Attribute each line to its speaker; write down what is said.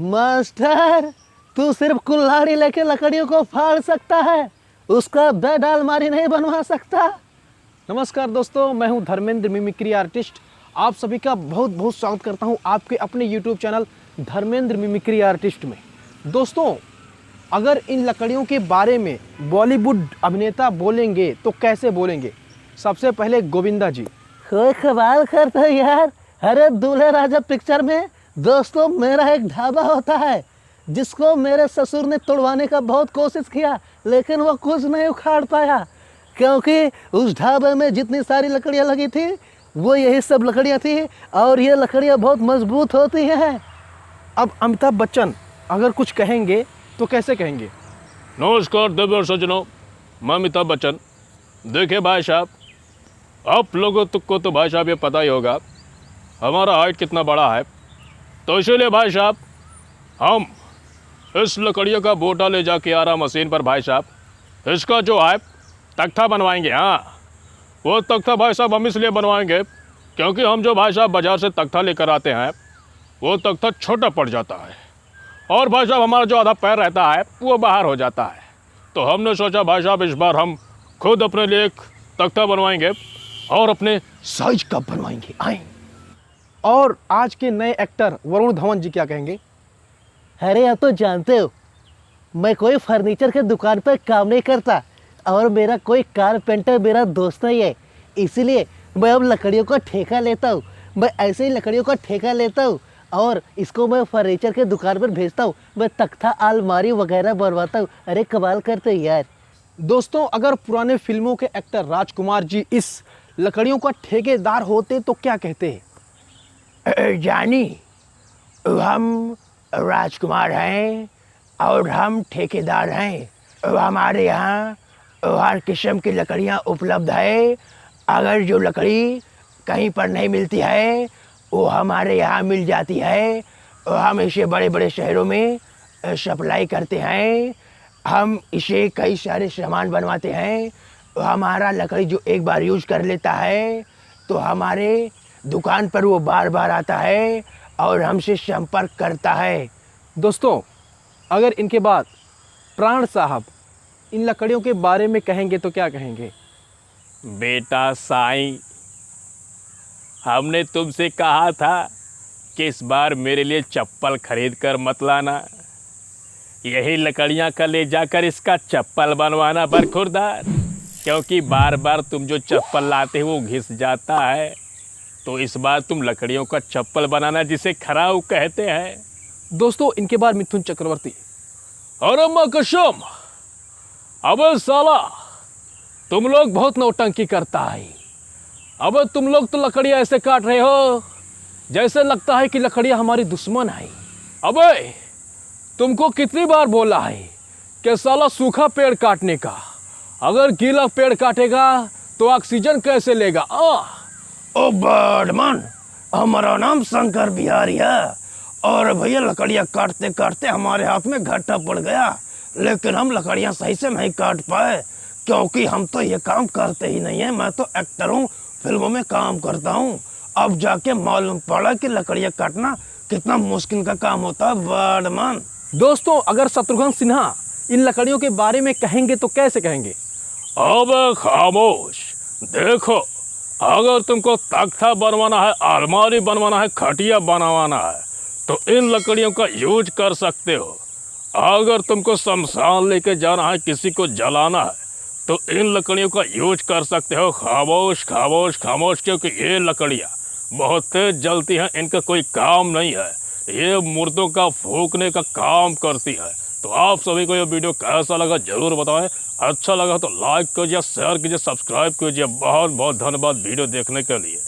Speaker 1: Master, तू सिर्फ कुल्हाड़ी लेके लकड़ियों को फाड़ सकता है, उसका बेड अलमारी नहीं बनवा सकता। नमस्कार दोस्तों, मैं हूं धर्मेंद्र मिमिक्री आर्टिस्ट। आप सभी का बहुत बहुत स्वागत करता हूं आपके अपने YouTube channel Dharmendra mimicry artist में। दोस्तों, अगर इन लकड़ियों के बारे में बॉलीवुड अभिनेता बोलेंगे तो कैसे बोलेंगे? सबसे पहले गोविंदा जी। कोई कमाल करता है यार। अरे दूल्हे राजा पिक्चर में दोस्तों मेरा एक ढाबा होता है जिसको मेरे ससुर ने तोड़वाने का बहुत कोशिश किया, लेकिन वो कुछ नहीं उखाड़ पाया क्योंकि उस ढाबे में जितनी सारी लकड़ियाँ लगी थी वो यही सब लकड़ियाँ थी और ये लकड़ियाँ बहुत मजबूत होती हैं। अब अमिताभ बच्चन अगर कुछ कहेंगे तो कैसे कहेंगे?
Speaker 2: नमस्कार देवर सज्जनों, मैं अमिताभ बच्चन। देखिए भाई साहब, आप लोगों को तो भाई साहब ये पता ही होगा हमारा हाइट कितना बड़ा है, तो इसीलिए भाई साहब हम इस लकड़ियों का बोटा ले जाके आ रहा मशीन पर भाई साहब, इसका जो है तख्ता बनवाएंगे। हाँ, वो तख्ता भाई साहब हम इसलिए बनवाएंगे क्योंकि हम जो भाई साहब बाज़ार से तख्ता लेकर आते हैं वो तख्ता छोटा पड़ जाता है और भाई साहब हमारा जो आधा पैर रहता है वो बाहर हो जाता है। तो हमने सोचा भाई साहब इस बार हम खुद अपने लिए एक तख्ता बनवाएंगे और अपने साइज का बनवाएंगे। आए।
Speaker 1: और आज के नए एक्टर वरुण धवन जी क्या कहेंगे? अरे आप तो जानते हो मैं कोई फर्नीचर के दुकान पर काम नहीं करता और मेरा कोई कारपेंटर मेरा दोस्त नहीं है, इसीलिए मैं अब लकड़ियों का ठेका लेता हूँ। मैं ऐसे ही लकड़ियों का ठेका लेता हूँ और इसको मैं फर्नीचर के दुकान पर भेजता हूँ। मैं तख्ता अलमारी वगैरह बनवाता हूँ। अरे कमाल करते यार। दोस्तों, अगर पुराने फिल्मों के एक्टर राजकुमार जी इस लकड़ियों का ठेकेदार होते तो क्या कहते हैं?
Speaker 3: जानी, हम राजकुमार हैं और हम ठेकेदार हैं। हमारे यहाँ हर किस्म की लकड़ियाँ उपलब्ध है। अगर जो लकड़ी कहीं पर नहीं मिलती है वो हमारे यहाँ मिल जाती है। हम इसे बड़े बड़े शहरों में सप्लाई करते हैं। हम इसे कई सारे सामान बनवाते हैं। हमारा लकड़ी जो एक बार यूज़ कर लेता है तो हमारे दुकान पर वो बार बार आता है और हमसे संपर्क करता है।
Speaker 1: दोस्तों, अगर इनके बाद प्राण साहब इन लकड़ियों के बारे में कहेंगे तो क्या कहेंगे?
Speaker 2: बेटा साईं, हमने तुमसे कहा था कि इस बार मेरे लिए चप्पल खरीद कर मत लाना, यही लकड़ियाँ का ले जाकर इसका चप्पल बनवाना बरखुरदार, क्योंकि बार बार तुम जो चप्पल लाते हो वो घिस जाता है। तो इस बार तुम लकड़ियों का चप्पल बनाना जिसे खराऊ कहते हैं।
Speaker 1: दोस्तों, इनके बाद मिथुन चक्रवर्ती।
Speaker 2: अरे माँ कसम, अबे साला तुम लोग बहुत नौटंकी करता है। अबे तुम लोग तो लकड़ियाँ ऐसे काट रहे हो जैसे लगता है कि लकड़ियाँ हमारी दुश्मन है। अबे तुमको कितनी बार बोला है कि साला सूखा पेड़ काटने का, अगर गीला पेड़ काटेगा तो ऑक्सीजन कैसे लेगा?
Speaker 3: ओ बर्डमैन, हमारा नाम शंकर बिहारी है और भैया लकड़ियाँ काटते काटते हमारे हाथ में घाटा पड़ गया, लेकिन हम लकड़ियाँ सही से नहीं काट पाए क्योंकि हम तो ये काम करते ही नहीं है। मैं तो एक्टर हूँ, फिल्मों में काम करता हूँ। अब जाके मालूम पड़ा कि लकड़ियाँ काटना कितना मुश्किल का काम होता है बर्डमैन।
Speaker 1: दोस्तों, अगर शत्रुघ्न सिन्हा इन लकड़ियों के बारे में कहेंगे तो कैसे कहेंगे?
Speaker 2: अब खामोश, देखो अगर तुमको तख्ता बनवाना है, अलमारी बनवाना है, खटिया बनवाना है तो इन लकड़ियों का यूज कर सकते हो। अगर तुमको शमशान लेके जाना है, किसी को जलाना है तो इन लकड़ियों का यूज कर सकते हो। खामोश खामोश खामोश, क्योंकि ये लकड़ियाँ बहुत तेज जलती हैं, इनका कोई काम नहीं है, ये मुर्दों का फूकने का काम करती है। तो आप सभी को ये वीडियो कैसा लगा जरूर बताएं। अच्छा लगा तो लाइक कीजिए, शेयर कीजिए, सब्सक्राइब कीजिए। बहुत बहुत धन्यवाद वीडियो देखने के लिए।